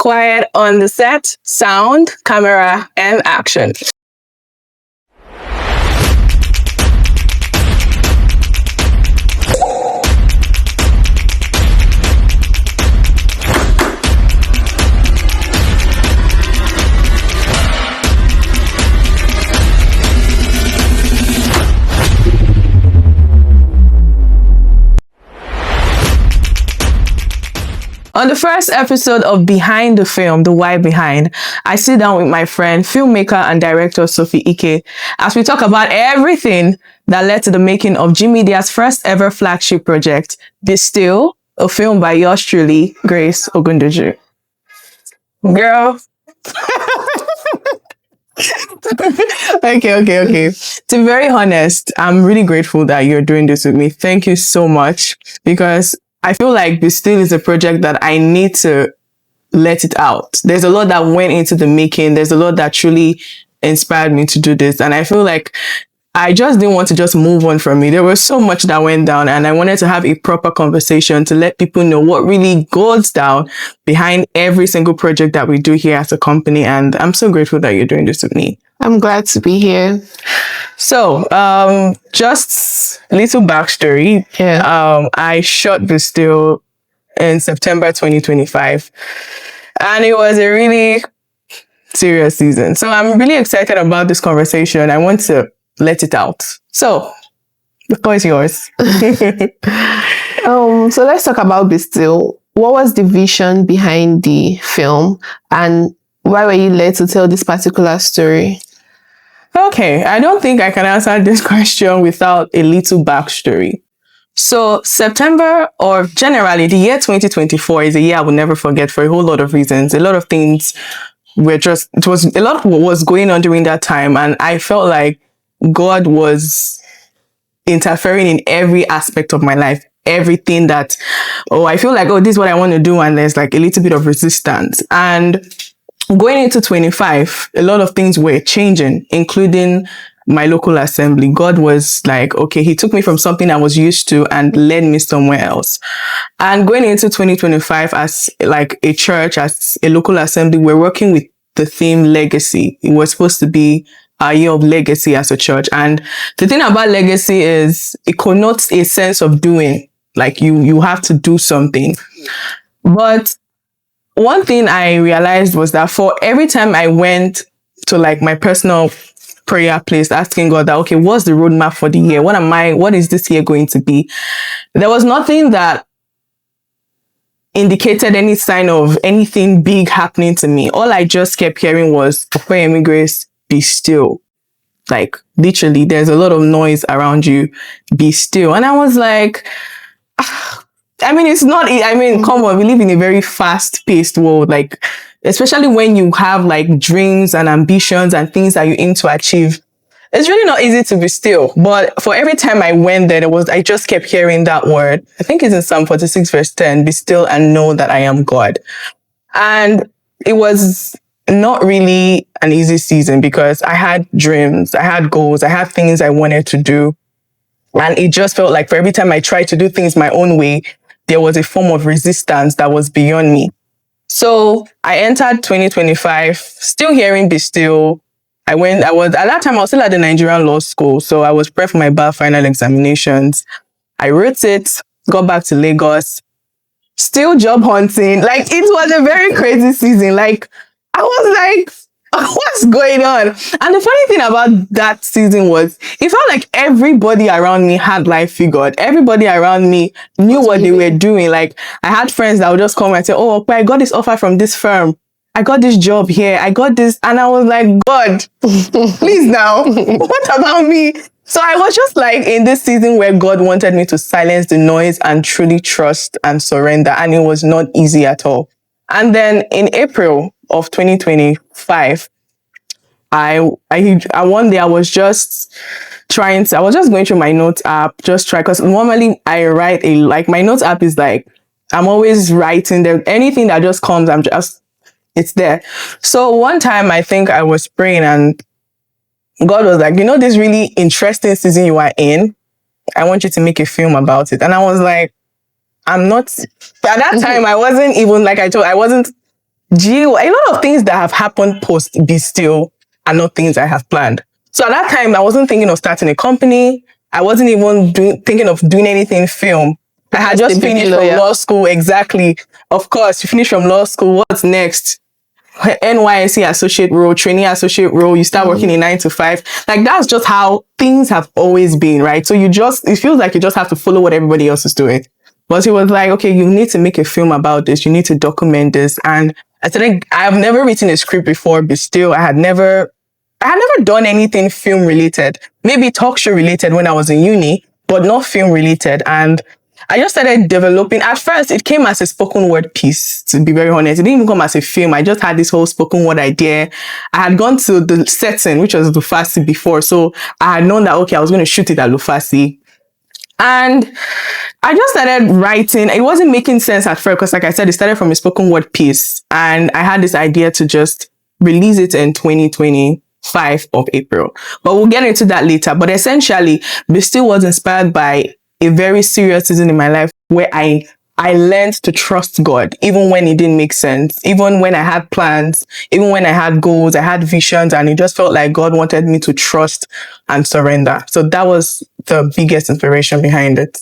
quiet on the set, sound, camera, and action. On the first episode of Behind the Film, The Why Behind, I sit down with my friend, filmmaker and director Sophie Ike, as we talk about everything that led to the making of G Media's first ever flagship project, Be Still, a film by yours truly, Grace Ogundoju. Girl. Okay. To be very honest, I'm really grateful that you're doing this with me. Thank you so much, because I feel like Be Still is a project that I need to let it out. There's a lot that went into the making. There's a lot that truly inspired me to do this. And I feel like I just didn't want to just move on from it. There was so much that went down, and I wanted to have a proper conversation to let people know what really goes down behind every single project that we do here as a company. And I'm so grateful that you're doing this with me. I'm glad to be here. So, just a little backstory. Yeah. I shot Be Still in September 2025, and it was a really serious season. So I'm really excited about this conversation. I want to let it out. So, the floor is yours. So let's talk about Be Still. What was the vision behind the film, and why were you led to tell this particular story? Okay, I don't think I can answer this question without a little backstory. So September, or generally the year 2024, is a year I will never forget for a whole lot of reasons. A lot of things a lot was going on during that time, and I felt like God was interfering in every aspect of my life. Everything that, I feel like, this is what I want to do, and there's like a little bit of resistance. And going into 25, a lot of things were changing, including my local assembly. God was like, okay, he took me from something I was used to and led me somewhere else. And going into 2025 as like a church, as a local assembly, we're working with the theme legacy. It was supposed to be a year of legacy as a church. And the thing about legacy is it connotes a sense of doing, like you have to do something. But one thing I realized was that for every time I went to like my personal prayer place, asking God that, okay, what's the roadmap for the year? What is this year going to be? There was nothing that indicated any sign of anything big happening to me. All I just kept hearing was, Grace, be still. Like, literally, there's a lot of noise around you. Be still. And I was like, come on, we live in a very fast-paced world, like, especially when you have like dreams and ambitions and things that you aim to achieve. It's really not easy to be still. But for every time I went there, I just kept hearing that word. I think it's in Psalm 46 verse 10, be still and know that I am God. And it was not really an easy season because I had dreams, I had goals, I had things I wanted to do. And it just felt like for every time I tried to do things my own way, there was a form of resistance that was beyond me. So I entered 2025, still hearing Be Still. At that time, I was still at the Nigerian law school. So I was prepping for my bar final examinations. I wrote it, got back to Lagos, still job hunting. Like, it was a very crazy season. Like, I was like, what's going on? And the funny thing about that season was, it felt like everybody around me had life figured. Everybody around me knew what they were doing. Like, I had friends that would just come and say, I got this offer from this firm. I got this job here. I got this. And I was like, God, please now, what about me? So I was just like in this season where God wanted me to silence the noise and truly trust and surrender. And it was not easy at all. And then in April of 2025, one day I was just going through my notes app, because normally I write my notes app is like, I'm always writing there. Anything that just comes, it's there. So one time I think I was praying and God was like, this really interesting season you are in, I want you to make a film about it. And I was like, at that time, I wasn't even, like I wasn't a lot of things that have happened post Be Still are not things I have planned. So at that time, I wasn't thinking of starting a company. I wasn't even thinking of doing anything film. I had just finished from law school. Exactly. Of course, you finish from law school. What's next? NYSC associate role, trainee associate role, you start working in 9 to 5. Like, that's just how things have always been, right? So it feels like you just have to follow what everybody else is doing. But he was like, okay, you need to make a film about this. You need to document this. And I said, I've never written a script before, but still, I had never done anything film related. Maybe talk show related when I was in uni, but not film related. And I just started developing. At first, it came as a spoken word piece, to be very honest. It didn't even come as a film. I just had this whole spoken word idea. I had gone to the setting, which was Lufasi before. So I had known that, okay, I was going to shoot it at Lufasi. And I just started writing. It wasn't making sense at first because, like I said, it started from a spoken word piece. And I had this idea to just release it in 2025 of April. But we'll get into that later. But essentially, Be Still was inspired by a very serious season in my life where I learned to trust God, even when it didn't make sense, even when I had plans, even when I had goals, I had visions, and it just felt like God wanted me to trust and surrender. So that was the biggest inspiration behind it.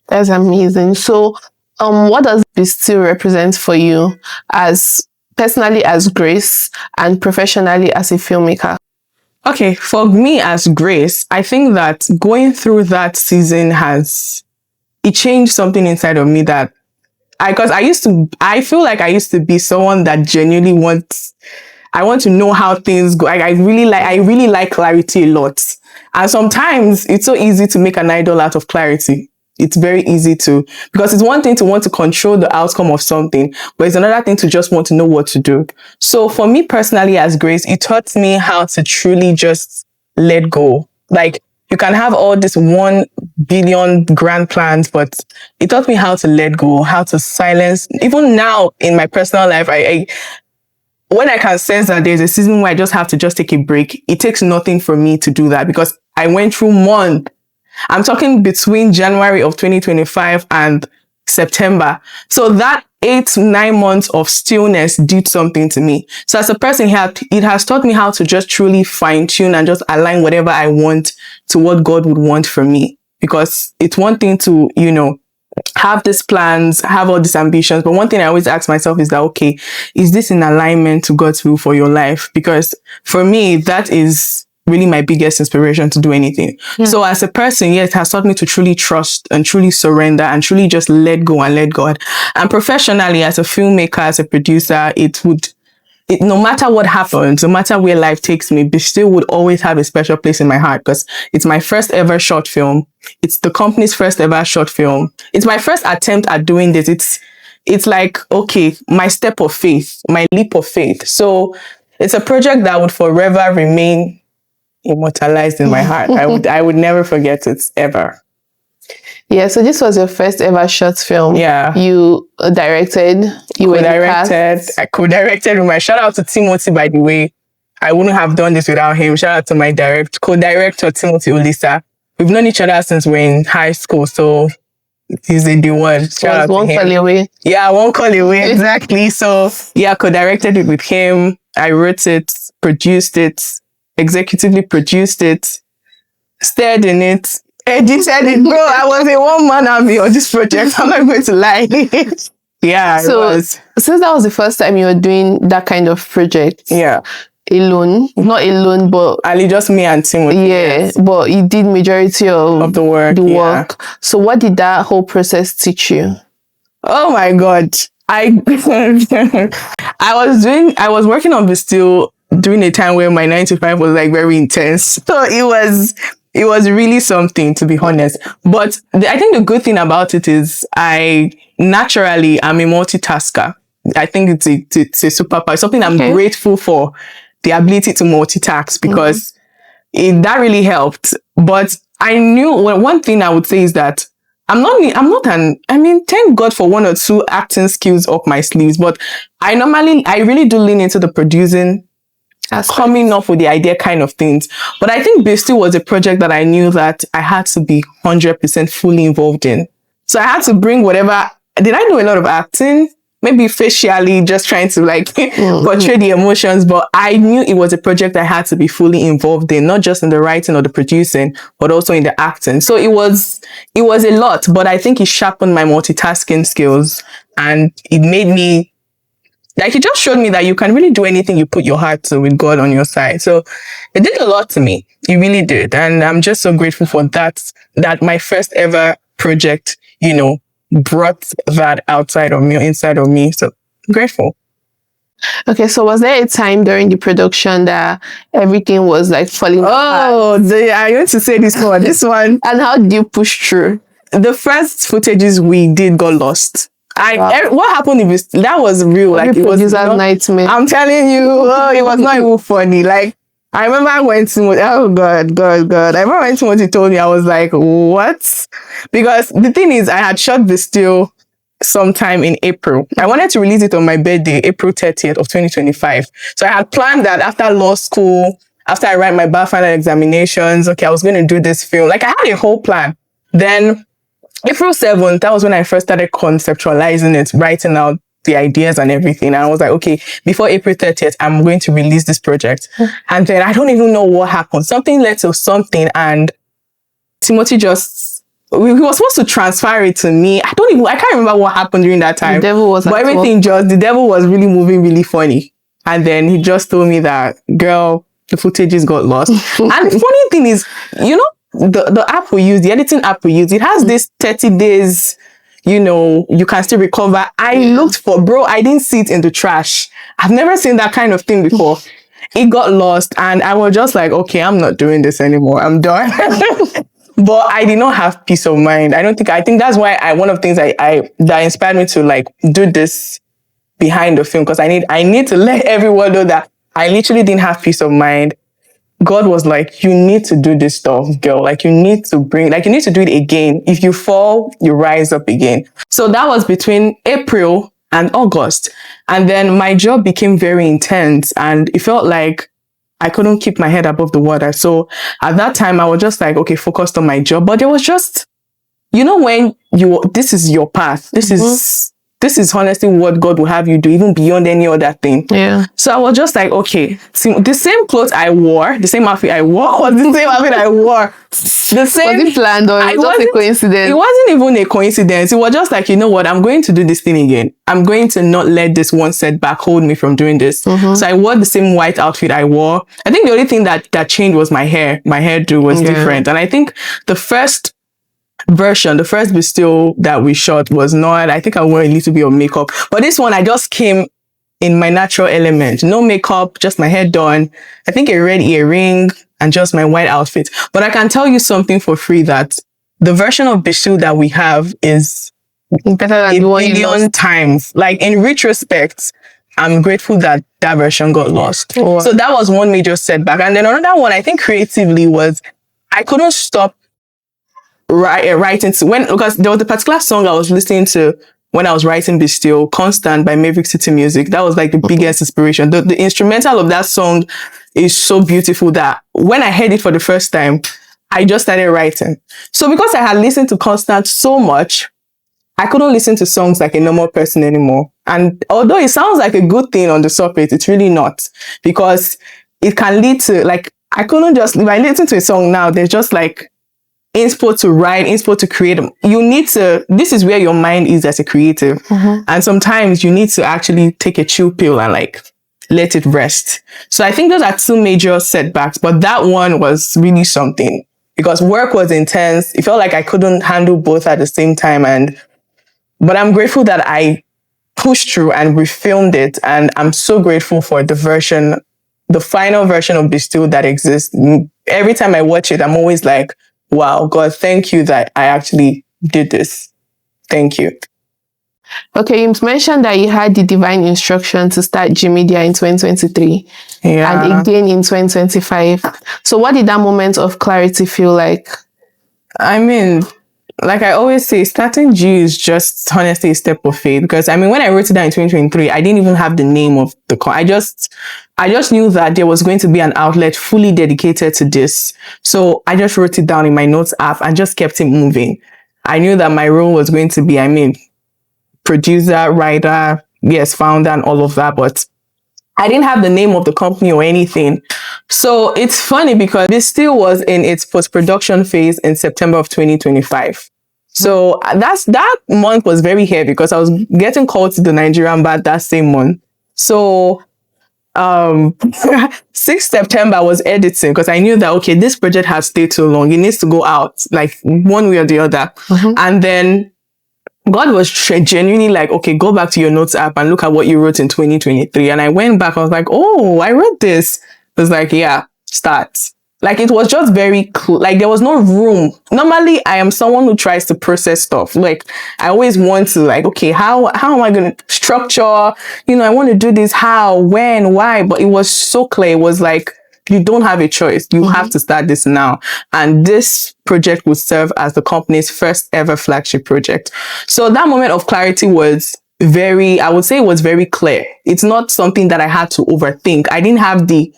That's amazing. So, what does Be Still represent for you as personally as Grace and professionally as a filmmaker? Okay, for me as Grace, I think that going through that season it changed something inside of me that I feel like I used to be someone that genuinely I want to know how things go. I really like clarity a lot. And sometimes it's so easy to make an idol out of clarity. It's very easy because it's one thing to want to control the outcome of something, but it's another thing to just want to know what to do. So for me personally as Grace, it taught me how to truly just let go. Like, you can have all this 1 billion grand plans, but it taught me how to let go, how to silence. Even now in my personal life, when I can sense that there's a season where I just have to just take a break, it takes nothing for me to do that because I went through I'm talking between January of 2025 and September. So that 8-9 months of stillness did something to me. So as a person, it has taught me how to just truly fine tune and just align whatever I want to what God would want for me. Because it's one thing to, have these plans, have all these ambitions. But one thing I always ask myself is that, okay, is this in alignment to God's will for your life? Because for me, that is really my biggest inspiration to do anything. Yeah. So as a person, it has taught me to truly trust and truly surrender and truly just let go and let God. And professionally, as a filmmaker, as a producer, no matter what happens, no matter where life takes me, Be Still would always have a special place in my heart because it's my first ever short film. It's the company's first ever short film. It's my first attempt at doing this. It's like, okay, my step of faith, my leap of faith. So it's a project that would forever remain immortalized in my heart. I would never forget it ever. Yeah, so this was your first ever short film. Yeah. You directed, I co-directed with my, shout out to Timothy, by the way. I wouldn't have done this without him. Shout out to my co-director, Timothy Olisa. We've known each other since we're in high school, so he's the one. Shout out to him. One call away. Yeah, one call away, exactly. So yeah, co-directed it with him. I wrote it, produced it, executively produced it, starred in it, edited it. Bro, I was a one-man army on this project. I'm not going to lie. Yeah, so it was. Since that was the first time you were doing that kind of project, yeah, alone, not alone, but only just me and Timothy. Yeah, yes. But you did majority of the work. So what did that whole process teach you? Oh my God, I was working on Be Still during a time where my 9 to 5 was like very intense. So it was really something, to be honest. But I think the good thing about it is I naturally am a multitasker. I think it's a superpower, something I'm grateful for, the ability to multitask, because that really helped. But I knew one thing I would say is that thank God for 1 or 2 acting skills up my sleeves, but I really do lean into the producing, coming up with the idea kind of things. But I think Be Still was a project that I knew that I had to be 100% fully involved in. So I had to bring whatever. Did I do a lot of acting? maybe facially just trying to like portray the emotions, but I knew it was a project I had to be fully involved in, not just in the writing or the producing, but also in the acting. So it was a lot, but I think it sharpened my multitasking skills, and it made me like, it just showed me that you can really do anything you put your heart to with God on your side. So it did a lot to me. It really did. And I'm just so grateful for that my first ever project, brought that outside of me or inside of me. So I'm grateful. Okay, so was there a time during the production that everything was like falling apart? Oh, I want to say this one. This one. And how did you push through? The first footages we did got lost. What happened if that was real? Like, it was nightmare. I'm telling you, it was not even funny. Like, I remember when Timothy, oh God. I remember when Timothy told me, I was like, what? Because the thing is, I had shot the still sometime in April. I wanted to release it on my birthday, April 30th of 2025. So I had planned that after law school, after I write my bar final examinations, okay, I was going to do this film. Like, I had a whole plan. Then April 7th, that was when I first started conceptualizing it, writing out the ideas and everything. And I was like, okay, before April 30th, I'm going to release this project. And then I don't even know what happened. Something led to something, and Timothy he was supposed to transfer it to me. I can't remember what happened during that time. The devil was really moving really funny. And then he just told me that, girl, the footages got lost. And the funny thing is, the app we use, the editing app we use, it has this 30 days, you can still recover. I looked for, bro, I didn't see it in the trash. I've never seen that kind of thing before. It got lost, and I was just like, okay, I'm not doing this anymore. I'm done. But I did not have peace of mind. I think that's why one of the things that inspired me to like do this behind the film, because I need to let everyone know that I literally didn't have peace of mind. God was like, you need to do this stuff, girl. Like, you need to do it again. If you fall, you rise up again. So that was between April and August. And then my job became very intense, and it felt like I couldn't keep my head above the water. So at that time, I was just like, okay, focused on my job. But there was just, when this is your path. This is honestly what God will have you do, even beyond any other thing. Yeah. So I was just like, okay, the same clothes I wore, the same outfit I wore, was the same outfit I wore. The same. Was it planned, or it was just a coincidence? It wasn't even a coincidence. It was just like, you know what? I'm going to do this thing again. I'm going to not let this one setback hold me from doing this. So I wore the same white outfit I wore. I think the only thing that changed was my hair. My hairdo was different. And I think the first Bastille that we shot was not, I think I wore a little bit of makeup. But this one, I just came in my natural element. No makeup, just my hair done. I think a red earring and just my white outfit. But I can tell you something for free, that the version of Bastille that we have is better than a million times. Like, in retrospect, I'm grateful that version got lost. Oh. So that was one major setback. And then another one, I think creatively, was I couldn't stop writing because there was a particular song I was listening to when I was writing Bastille, Constant by Maverick City Music. That was like the biggest inspiration. The instrumental of that song is so beautiful that when I heard it for the first time, I just started writing. So because I had listened to Constant so much, I couldn't listen to songs like a normal person anymore. And although it sounds like a good thing on the surface, it's really not, because it can lead to, like, if I listen to a song now, there's just like inspo to write, inspo to create. This is where your mind is as a creative. And sometimes you need to actually take a chill pill and like let it rest. So I think those are two major setbacks, but that one was really something, because work was intense. It felt like I couldn't handle both at the same time. But I'm grateful that I pushed through and refilmed it. And I'm so grateful for the final version of Bastille that exists. Every time I watch it, I'm always like, wow, God, thank you that I actually did this. Thank you. Okay, you mentioned that you had the divine instruction to start G Media in 2023 and again in 2025. So what did that moment of clarity feel like? I mean, like I always say, starting G is just honestly a step of faith, because I mean, when I wrote it down in 2023, I didn't even have the name of the I just knew that there was going to be an outlet fully dedicated to this. So I just wrote it down in my notes app and just kept it moving. I knew that my role was going to be, producer, writer, yes, founder and all of that, but I didn't have the name of the company or anything. So it's funny because this still was in its post-production phase in September of 2025. So that month was very heavy because I was getting called to the Nigerian bar that same month. So 6th September I was editing because I knew that, okay, this project has stayed too long. It needs to go out like one way or the other. And then God was genuinely like, okay, go back to your notes app and look at what you wrote in 2023. And I went back, I was like, oh, I wrote this. It was like, yeah, start. Like, it was just very like there was no room. Normally, I am someone who tries to process stuff. Like, I always want to like, okay, how am I going to structure? You know, I want to do this. How, when, why? But it was so clear. It was like, you don't have a choice. You have to start this now. And this project would serve as the company's first ever flagship project. So that moment of clarity was I would say it was very clear. It's not something that I had to overthink. I didn't have the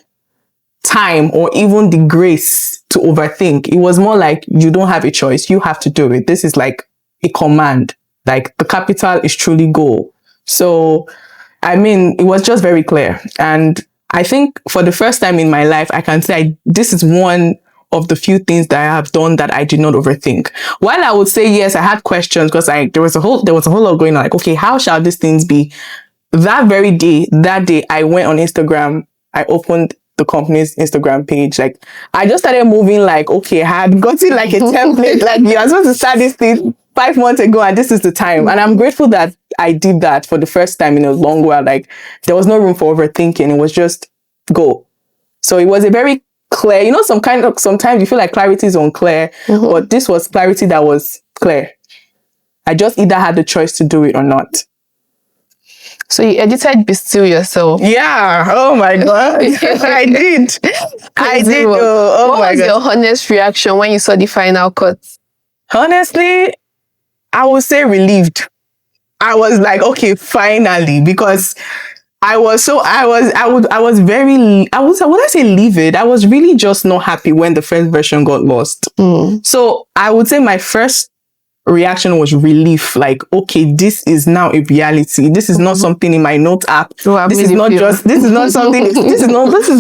time or even the grace to overthink. It was more like, you don't have a choice. You have to do it. This is like a command. Like, the capital is truly go. So, I mean, it was just very clear. And I think for the first time in my life, I can say this is one of the few things that I have done that I did not overthink. While I would say, yes, I had questions because there was a whole lot going on. Like, okay, how shall these things be? That day, I went on Instagram. I opened the company's Instagram page. Like, I just started moving like, okay, I had gotten like a template. Like, you are supposed to start this thing 5 months ago and this is the time. And I'm grateful that I did that for the first time in a long while. Like, there was no room for overthinking. It was just go. So it was a very clear, you know, sometimes you feel like clarity is unclear, but this was clarity that was clear. I just either had the choice to do it or not. So you edited Be Still yourself? Yeah. Oh my God. I did. I did. What was your honest reaction when you saw the final cut? Honestly, I would say relieved. I was like, okay, finally, because I would say livid. I was really just not happy when the first version got lost. So I would say my first reaction was relief. Like, okay, this is now a reality. This is not something in my note app. This is no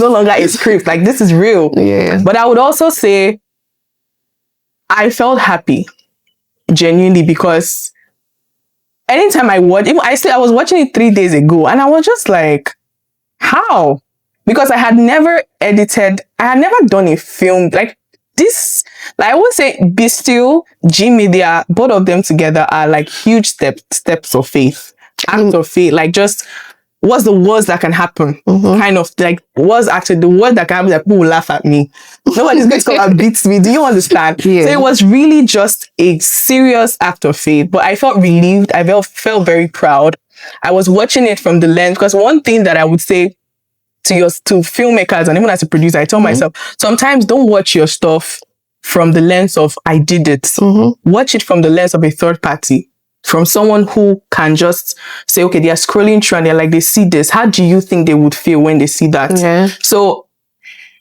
longer a script. Like, this is real. Yeah. But I would also say I felt happy, genuinely, because anytime I watch, I was watching it 3 days ago, and I was just like, how? Because I had never done a film like this. Like, I would say Be Still, G Media, both of them together are like huge steps of faith, acts of faith. Like, just what's the worst that can happen? Kind of like, what's actually the worst that can happen? Like, people will laugh at me. Nobody's going to come and beat me. Do you understand? Yeah. So it was really just a serious act of faith. But I felt relieved. I felt very proud. I was watching it from the lens, because one thing that I would say to filmmakers and even as a producer, I tell myself, sometimes don't watch your stuff from the lens of I did it. Watch it from the lens of a third party, from someone who can just say, okay, they are scrolling through and they're like, they see this. How do you think they would feel when they see that? Yeah. So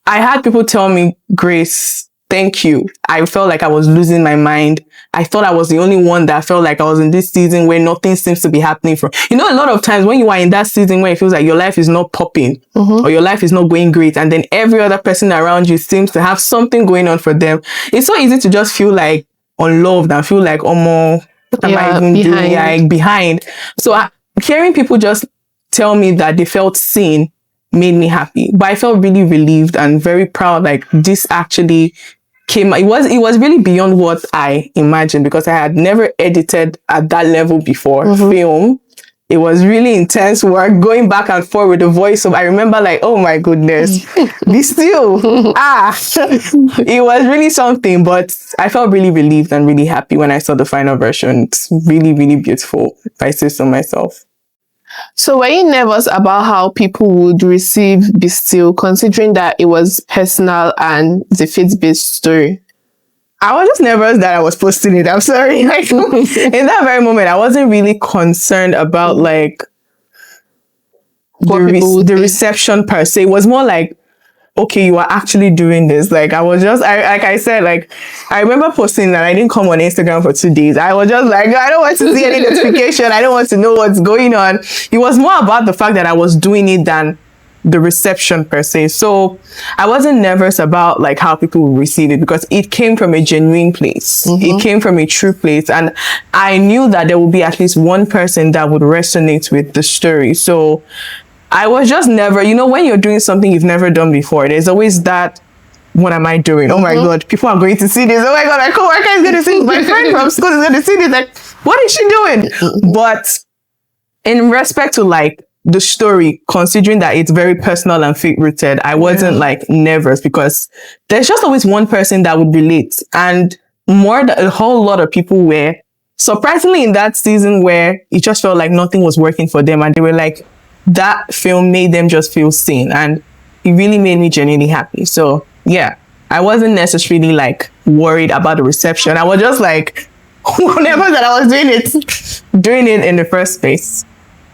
I had people tell me, Grace, thank you. I felt like I was losing my mind. I thought I was the only one that felt like I was in this season where nothing seems to be happening from. You know, a lot of times when you are in that season where it feels like your life is not popping or your life is not going great, and then every other person around you seems to have something going on for them, it's so easy to just feel like unloved and feel like, oh, more, what am I even doing? Like, behind. So hearing people just tell me that they felt seen made me happy. But I felt really relieved and very proud. Like, this actually came. It was really beyond what I imagined, because I had never edited at that level before. Film. It was really intense work, going back and forth with the voice. So I remember, like, oh my goodness, Be Still. It was really something. But I felt really relieved and really happy when I saw the final version. It's really, really beautiful, if I say so myself. So were you nervous about how people would receive Be Still, considering that it was personal and the faith-based story? I was just nervous that I was posting it. I'm sorry. Like, in that very moment, I wasn't really concerned about like the reception per se. It was more like, okay, you are actually doing this. Like, like I said, like, I remember posting that I didn't come on Instagram for 2 days. I was just like, I don't want to see any notification. I don't want to know what's going on. It was more about the fact that I was doing it than the reception per se. So I wasn't nervous about like how people would receive it, because it came from a genuine place. It came from a true place. And I knew that there would be at least one person that would resonate with the story. So I was just never, when you're doing something you've never done before, there's always that, what am I doing? Oh my God, people are going to see this. Oh my God, my coworker is going to see this. My friend from school is going to see this. Like, what is she doing? But in respect to like the story, considering that it's very personal and faith rooted, I wasn't like nervous, because there's just always one person that would relate. And a whole lot of people were surprisingly in that season where it just felt like nothing was working for them. And they were like, that film made them just feel seen. And it really made me genuinely happy. So yeah, I wasn't necessarily like worried about the reception. I was just like, whenever that I was doing it in the first place.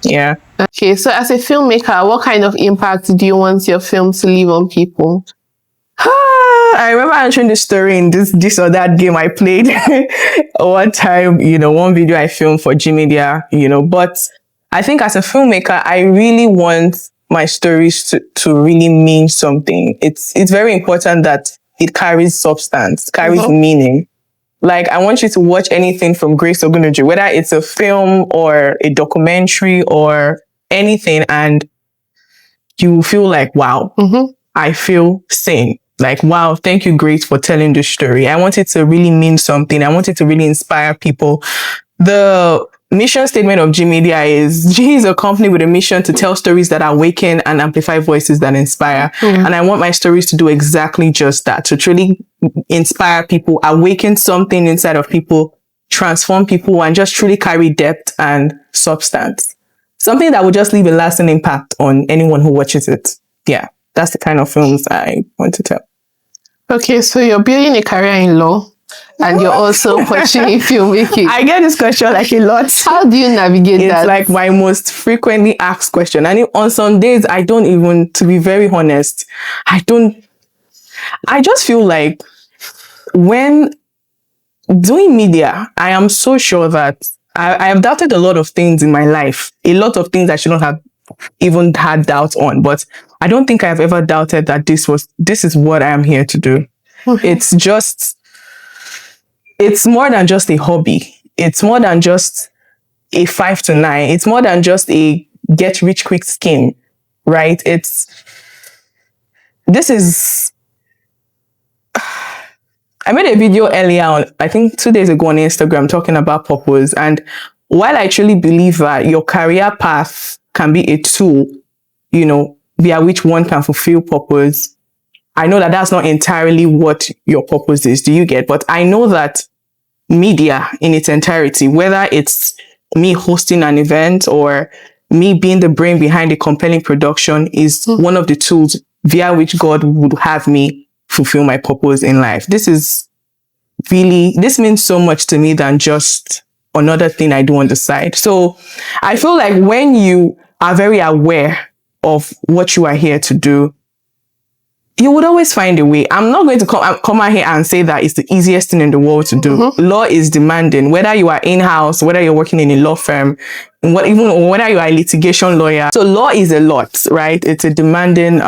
Yeah. Okay, so as a filmmaker, what kind of impact do you want your film to leave on people? I remember answering this story in this or that game I played one time, one video I filmed for G Media, but I think as a filmmaker, I really want my stories to really mean something. It's very important that it carries substance, carries meaning. Like, I want you to watch anything from Grace Ogunoju, whether it's a film or a documentary or anything, and you feel like, wow, I feel seen. Like, wow, thank you, Grace, for telling this story. I want it to really mean something. I want it to really inspire people. The mission statement of G Media is, G is a company with a mission to tell stories that awaken and amplify voices that inspire. And I want my stories to do exactly just that, to truly inspire people, awaken something inside of people, transform people, and just truly carry depth and substance. Something that will just leave a lasting impact on anyone who watches it. Yeah, that's the kind of films I want to tell. Okay, so you're building a career in law, and you're also pursuing filmmaking. I get this question like a lot. How do you navigate that? It's like my most frequently asked question. And on some days, I don't even, to be very honest, I just feel like when doing media, I am so sure that I have doubted a lot of things in my life. A lot of things I shouldn't have even had doubts on. But I don't think I've ever doubted that this is what I am here to do. It's more than just a hobby. It's more than just a 5 to 9. It's more than just a get rich quick scheme, right? I made a video earlier on, I think 2 days ago on Instagram, talking about purpose. And while I truly believe that your career path can be a tool, via which one can fulfill purpose, I know that that's not entirely what your purpose is. Do you get? But I know that media in its entirety, whether it's me hosting an event or me being the brain behind a compelling production, is one of the tools via which God would have me fulfill my purpose in life. This means so much to me than just another thing I do on the side. So I feel like when you are very aware of what you are here to do, you would always find a way. I'm not going to come out here and say that it's the easiest thing in the world to do. Law is demanding, whether you are in-house, whether you're working in a law firm, whether you are a litigation lawyer. So law is a lot, right? It's a demanding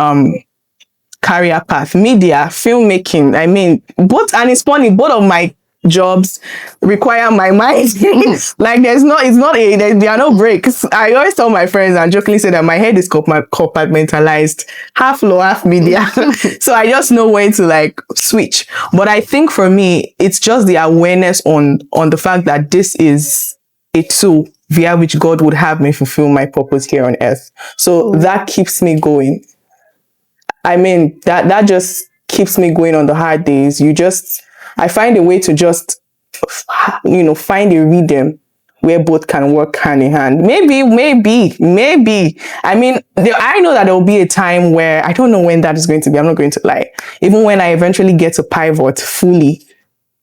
career path. Media, filmmaking, I mean, and it's funny, both of my jobs require my mind. Like there are no breaks. I always tell my friends and jokingly say that my head is compartmentalized, half law, half media. So I just know when to like switch. But I think for me, it's just the awareness on the fact that this is a tool via which God would have me fulfill my purpose here on earth. So that keeps me going. I mean, that just keeps me going on the hard days. I find a way to just, find a rhythm where both can work hand in hand. Maybe. I mean, I know that there will be a time where I don't know when that is going to be. I'm not going to lie. Even when I eventually get to pivot fully,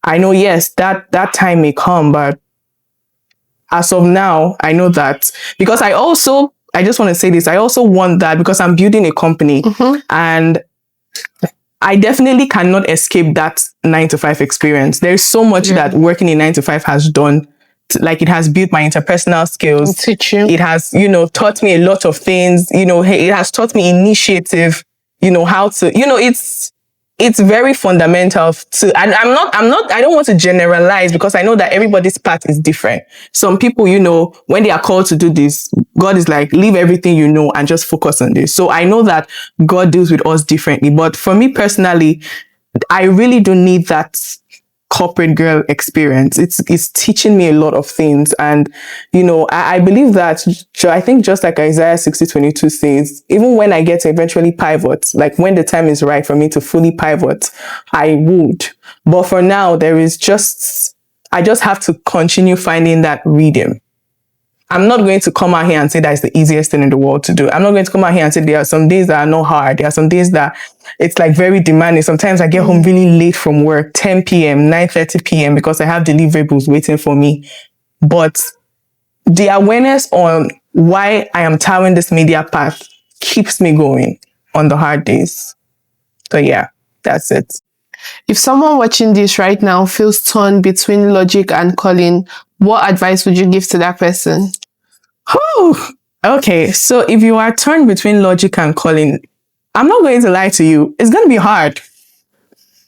I know, yes, that time may come. But as of now, I know that because I just want to say this. I also want that because I'm building a company and I definitely cannot escape that 9 to 5 experience. There is so much that working in 9 to 5 has done. Like, it has built my interpersonal skills. Teach you. It has, taught me a lot of things. It has taught me initiative. How to. It's very fundamental to. And I don't want to generalize, because I know that everybody's path is different. Some people, when they are called to do this, God is like, leave everything and just focus on this. So I know that God deals with us differently. But for me personally, I really don't need that corporate girl experience. It's teaching me a lot of things. And, I believe that, I think just like Isaiah 60:22 says, even when I get to eventually pivot, like when the time is right for me to fully pivot, I would. But for now, I just have to continue finding that rhythm. I'm not going to come out here and say that it's the easiest thing in the world to do. I'm not going to come out here and say there are some days that are not hard. There are some days that it's like very demanding. Sometimes I get home really late from work, 10 p.m., 9:30 p.m. because I have deliverables waiting for me. But the awareness on why I am towering this media path keeps me going on the hard days. So yeah, that's it. If someone watching this right now feels torn between logic and calling, what advice would you give to that person? Okay, so if you are torn between logic and calling, I'm not going to lie to you. It's going to be hard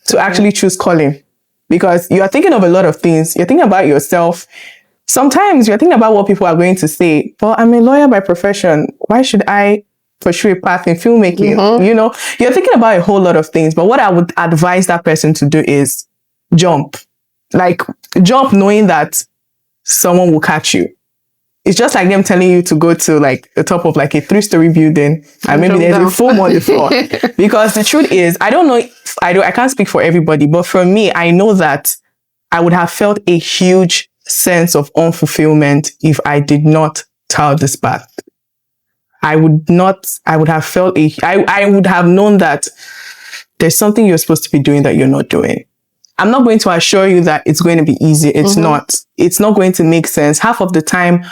to actually choose calling, because you are thinking of a lot of things. You're thinking about yourself. Sometimes you're thinking about what people are going to say. But I'm a lawyer by profession. Why should I pursue a path in filmmaking? You're thinking about a whole lot of things. But what I would advise that person to do is jump. Like, jump knowing that someone will catch you. It's just like them telling you to go to like the top of like a 3-story building and maybe there's a foam on the floor. Because the truth is, I don't know if I can't speak for everybody, but for me, I know that I would have felt a huge sense of unfulfillment if I did not tell this path. I would have known that there's something you're supposed to be doing that you're not doing. I'm not going to assure you that it's going to be easy. It's not. It's not going to make sense. Half of the time,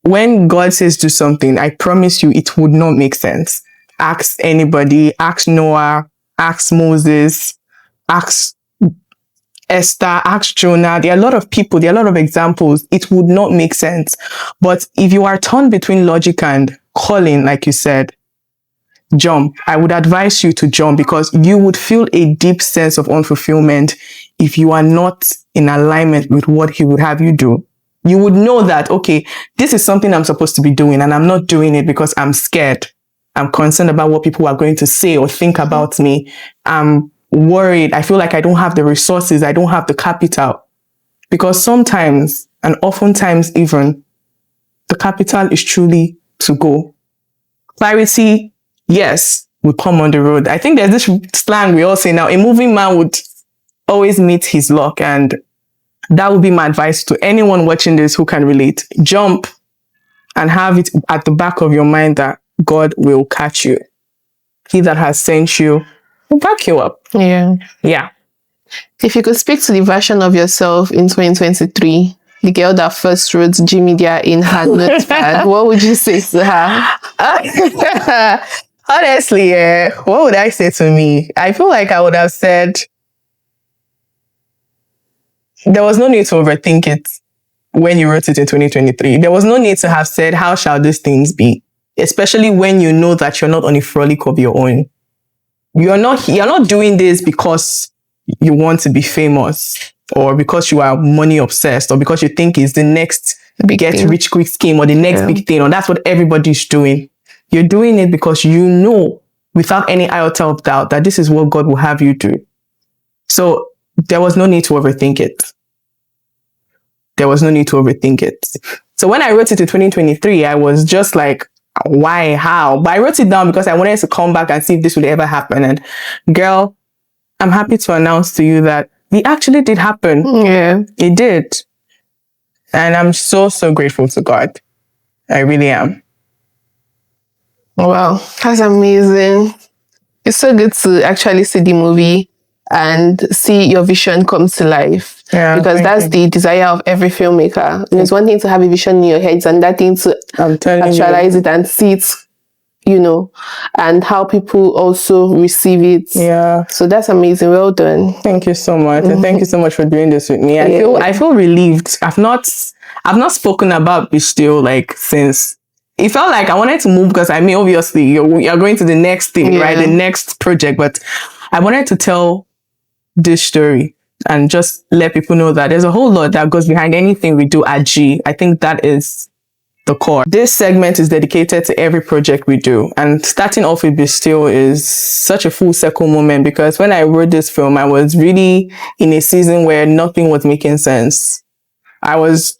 when God says do something, I promise you it would not make sense. Ask anybody, ask Noah, ask Moses, ask Esther, ask Jonah. There are a lot of people, there are a lot of examples. It would not make sense. But if you are torn between logic and calling, like you said, jump. I would advise you to jump, because you would feel a deep sense of unfulfillment if you are not in alignment with what he would have you do. You would know that, okay, this is something I'm supposed to be doing and I'm not doing it because I'm scared. I'm concerned about what people are going to say or think about me. I'm worried. I feel like I don't have the resources. I don't have the capital. Because sometimes, and oftentimes even, the capital is truly to go. Clarity, yes, will come on the road. I think there's this slang we all say now, a moving man would always meet his luck. And that would be my advice to anyone watching this who can relate. Jump and have it at the back of your mind that God will catch you. He that has sent you will back you up. Yeah. Yeah. If you could speak to the version of yourself in 2023, the girl that first wrote G Media in her notepad, what would you say to her? Honestly, what would I say to me? I feel like I would have said, there was no need to overthink it when you wrote it in 2023. There was no need to have said, how shall these things be? Especially when you know that you're not on a frolic of your own. You're not doing this because you want to be famous, or because you are money obsessed, or because you think it's the next get rich quick scheme, or the next big thing, or that's what everybody's doing. You're doing it because you know, without any iota of doubt, that this is what God will have you do. So there was no need to overthink it. There was no need to overthink it. So when I wrote it in 2023, I was just like, why, how? But I wrote it down because I wanted to come back and see if this would ever happen. And girl, I'm happy to announce to you that it actually did happen. Yeah. It did. And I'm so, so grateful to God. I really am. Wow, that's amazing. It's so good to actually see the movie and see your vision come to life. Yeah, because that's the desire of every filmmaker. It's one thing to have a vision in your head, and that thing to actualize it and see it you know, and how people also receive it. Yeah. So that's amazing. Well done. Thank you so much. And thank you so much for doing this with me. I feel relieved. I've not spoken about Be Still like since. It felt like I wanted to move because I mean, obviously you're going to the next thing, right? The next project. But I wanted to tell this story and just let people know that there's a whole lot that goes behind anything we do at G. I think that is the core. This segment is dedicated to every project we do. And starting off with Be Still is such a full circle moment because when I wrote this film, I was really in a season where nothing was making sense. I was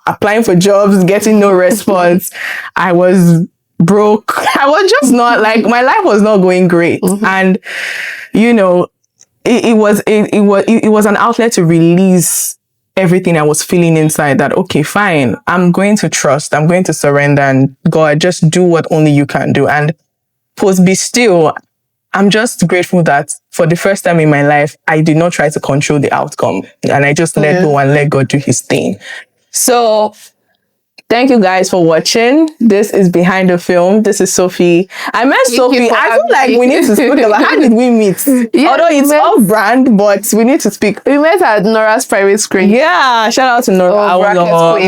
applying for jobs, getting no response. I was broke. I was just not like, my life was not going great. And, you know, it was an outlet to release everything I was feeling inside that, okay, fine, I'm going to trust, I'm going to surrender, and God, just do what only you can do. And post Be Still, I'm just grateful that for the first time in my life, I did not try to control the outcome. And I just let go and let God do his thing. So thank you guys for watching. This is Behind the Film. This is Sophie. I met Sophie. I feel like we need to speak about how did we meet? Although it's off brand, but we need to speak. We met at Nora's private screen. Yeah, shout out to Nora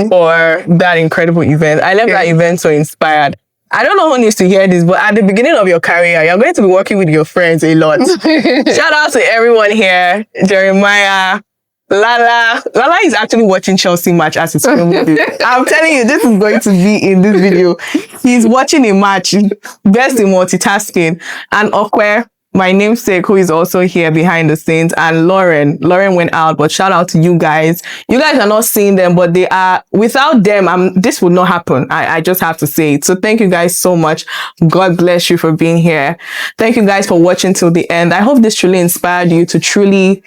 for that incredible event. I left that event so inspired. I don't know who needs to hear this, but at the beginning of your career, you're going to be working with your friends a lot. Shout out to everyone here. Jeremiah, Lala is actually watching Chelsea match as it's filming this. I'm telling you, this is going to be in this video. He's watching a match, best in multitasking. And Okwe, my namesake, who is also here behind the scenes, and Lauren went out, but shout out to you guys. You guys are not seeing them, but they are, without them, this would not happen. I just have to say it. So thank you guys so much. God bless you for being here. Thank you guys for watching till the end. I hope this truly inspired you to truly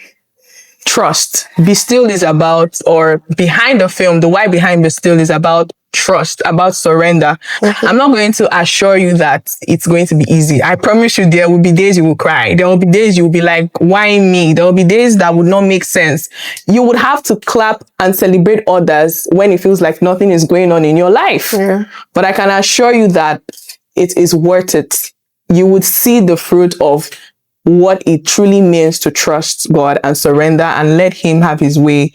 trust. Be Still is about, or behind the film, the why behind Be Still is about trust, about surrender. I'm not going to assure you that it's going to be easy. I promise you there will be days you will cry. There will be days you will be like, why me? There will be days that would not make sense. You would have to clap and celebrate others when it feels like nothing is going on in your life. But I can assure you that it is worth it. You would see the fruit of what it truly means to trust God and surrender and let him have his way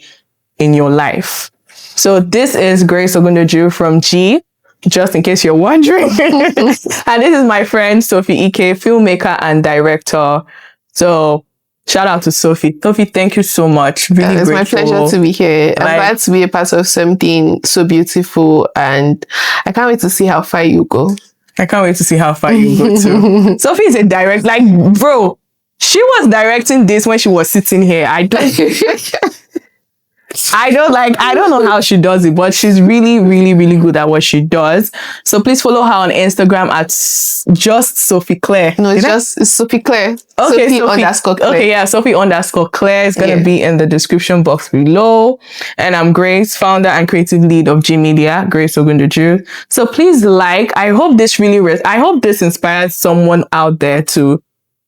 in your life. So this is Grace Ogundoju from G, just in case you're wondering. And this is my friend Sophie Ike, filmmaker and director. So shout out to Sophie. Sophie, thank you so much. Really it's grateful. my pleasure to be here. I'm glad to be a part of something so beautiful, and I can't wait to see how far you go. I can't wait to see how far you go too. Sophie is a director. Like, bro, she was directing this when she was sitting here. I don't know how she does it, but she's really, really, really good at what she does. So please follow her on Instagram at just Sophie Claire. No, it's Sophie Claire. Okay, Sophie _ Claire. Okay, yeah, Sophie _ Claire is going to be in the description box below. And I'm Grace, founder and creative lead of G Media, Grace Ogundoju. So please I hope this I hope this inspires someone out there to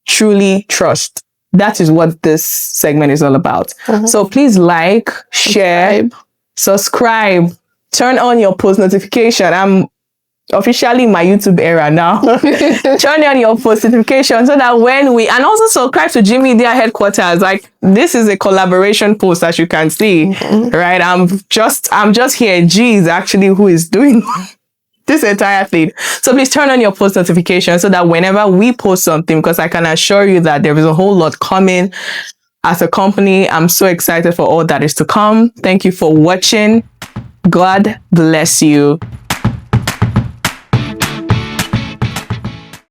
truly trust. That is what this segment is all about. So please share, subscribe, turn on your post notification. I'm officially in my YouTube era now. Turn on your post notification so that and also subscribe to G Media headquarters. Like, this is a collaboration post, as you can see, right? I'm just here. G is actually who is doing this entire thing. So please turn on your post notifications so that whenever we post something, because I can assure you that there is a whole lot coming as a company. I'm so excited for all that is to come. Thank you for watching. God bless you.